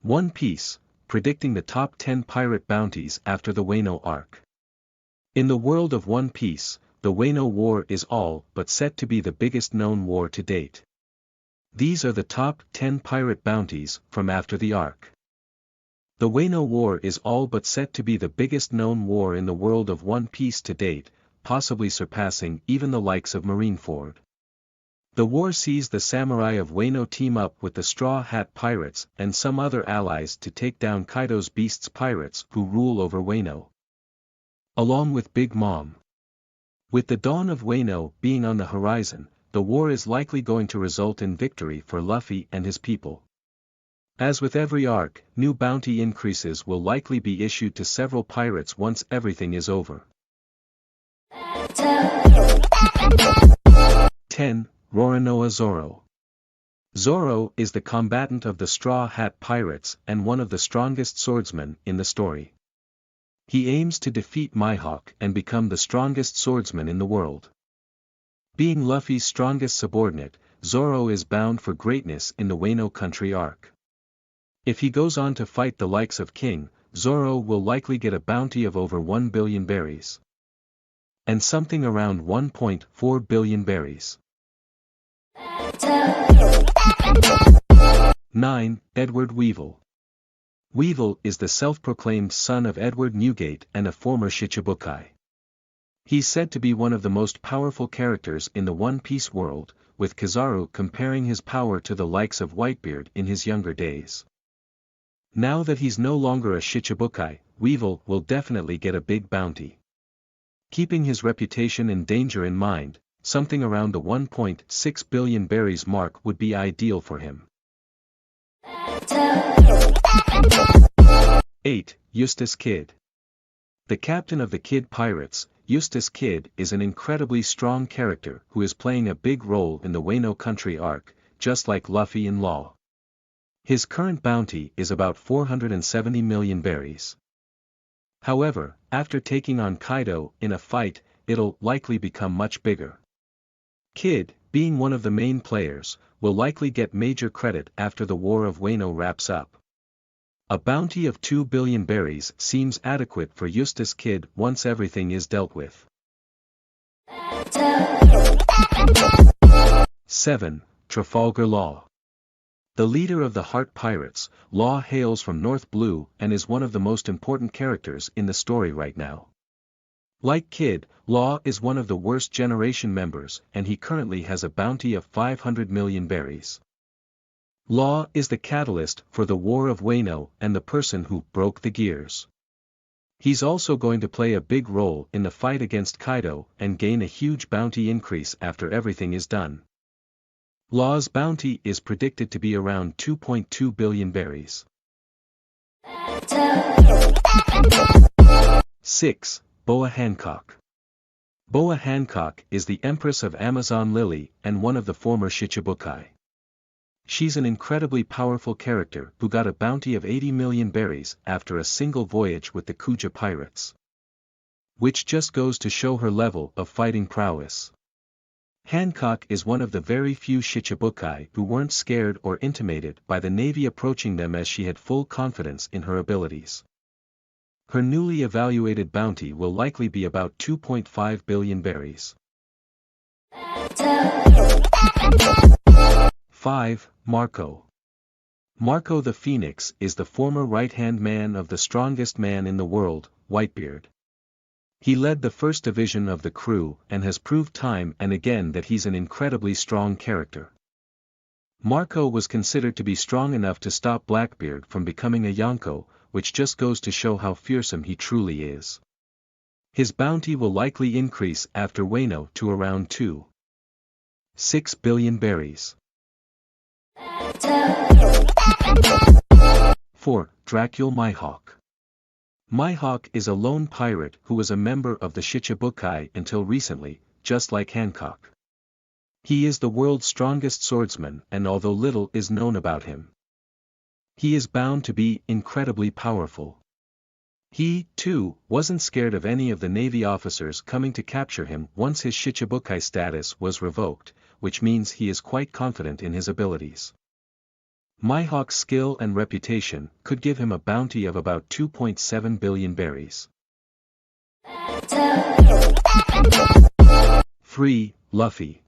One Piece, predicting the top 10 pirate bounties after the Wano arc. In the world of One Piece, the Wano War is all but set to be the biggest known war to date. These are the top 10 pirate bounties from after the arc. The Wano War is all but set to be the biggest known war in the world of One Piece to date, possibly surpassing even the likes of Marineford. The war sees the samurai of Wano team up with the Straw Hat Pirates and some other allies to take down Kaido's Beasts pirates who rule over Wano, along with Big Mom. With the dawn of Wano being on the horizon, the war is likely going to result in victory for Luffy and his people. As with every arc, new bounty increases will likely be issued to several pirates once everything is over. 10. Roronoa Zoro. Zoro is the combatant of the Straw Hat Pirates and one of the strongest swordsmen in the story. He aims to defeat Mihawk and become the strongest swordsman in the world. Being Luffy's strongest subordinate, Zoro is bound for greatness in the Wano Country arc. If he goes on to fight the likes of King, Zoro will likely get a bounty of over 1 billion berries. And something around 1.4 billion berries. 9. Edward Weevil. Weevil is the self-proclaimed son of Edward Newgate and a former Shichibukai. He's said to be one of the most powerful characters in the One Piece world, with Kizaru comparing his power to the likes of Whitebeard in his younger days. Now that he's no longer a Shichibukai, Weevil will definitely get a big bounty. Keeping his reputation and danger in mind, something around the 1.6 billion berries mark would be ideal for him. 8. Eustace Kid. The captain of the Kid Pirates, Eustace Kid is an incredibly strong character who is playing a big role in the Wano Country arc, just like Luffy in Law. His current bounty is about 470 million berries. However, after taking on Kaido in a fight, it'll likely become much bigger. Kid, being one of the main players, will likely get major credit after the War of Wano wraps up. A bounty of 2 billion berries seems adequate for Eustace Kid once everything is dealt with. 7. Trafalgar Law. The leader of the Heart Pirates, Law hails from North Blue and is one of the most important characters in the story right now. Like Kid, Law is one of the worst generation members and he currently has a bounty of 500 million berries. Law is the catalyst for the War of Wano and the person who broke the gears. He's also going to play a big role in the fight against Kaido and gain a huge bounty increase after everything is done. Law's bounty is predicted to be around 2.2 billion berries. 6. Boa Hancock. Boa Hancock is the Empress of Amazon Lily and one of the former Shichibukai. She's an incredibly powerful character who got a bounty of 80 million berries after a single voyage with the Kuja pirates. Which just goes to show her level of fighting prowess. Hancock is one of the very few Shichibukai who weren't scared or intimidated by the navy approaching them as she had full confidence in her abilities. Her newly evaluated bounty will likely be about 2.5 billion berries. 5. Marco. Marco the Phoenix is the former right-hand man of the strongest man in the world, Whitebeard. He led the first division of the crew and has proved time and again that he's an incredibly strong character. Marco was considered to be strong enough to stop Blackbeard from becoming a Yonko, which just goes to show how fearsome he truly is. His bounty will likely increase after Wano to around 2.6 billion berries. 4. Dracula Mihawk. Mihawk is a lone pirate who was a member of the Shichibukai until recently, just like Hancock. He is the world's strongest swordsman and although little is known about him, he is bound to be incredibly powerful. He, too, wasn't scared of any of the Navy officers coming to capture him once his Shichibukai status was revoked, which means he is quite confident in his abilities. Mihawk's skill and reputation could give him a bounty of about 2.7 billion berries. 3. Luffy.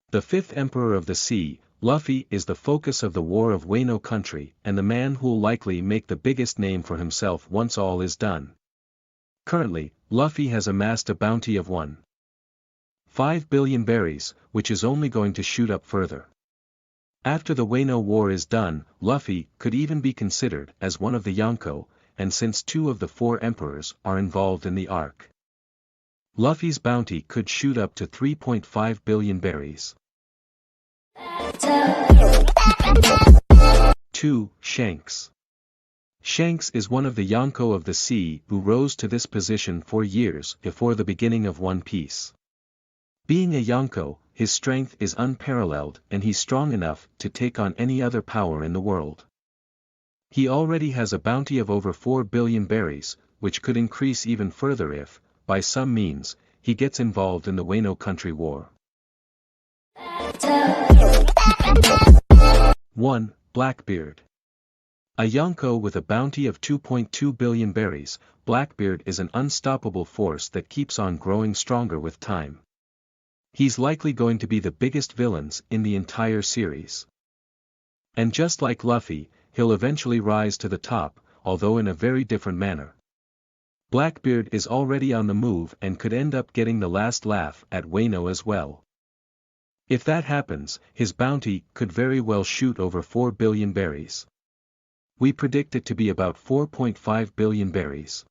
The fifth Emperor of the Sea, Luffy is the focus of the War of Wano country and the man who'll likely make the biggest name for himself once all is done. Currently, Luffy has amassed a bounty of 1.5 billion berries, which is only going to shoot up further. After the Wano War is done, Luffy could even be considered as one of the Yonko, and since 2 of the 4 emperors are involved in the arc, Luffy's bounty could shoot up to 3.5 billion berries. 2. Shanks. Shanks is one of the Yonko of the sea who rose to this position for years before the beginning of One Piece. Being a Yonko, his strength is unparalleled and he's strong enough to take on any other power in the world. He already has a bounty of over 4 billion berries, which could increase even further if, by some means, he gets involved in the Wano Country War. 1. Blackbeard. A Yonko with a bounty of 2.2 billion berries, Blackbeard is an unstoppable force that keeps on growing stronger with time. He's likely going to be the biggest villains in the entire series. And just like Luffy, he'll eventually rise to the top, although in a very different manner. Blackbeard is already on the move and could end up getting the last laugh at Wano as well. If that happens, his bounty could very well shoot over 4 billion berries. We predict it to be about 4.5 billion berries.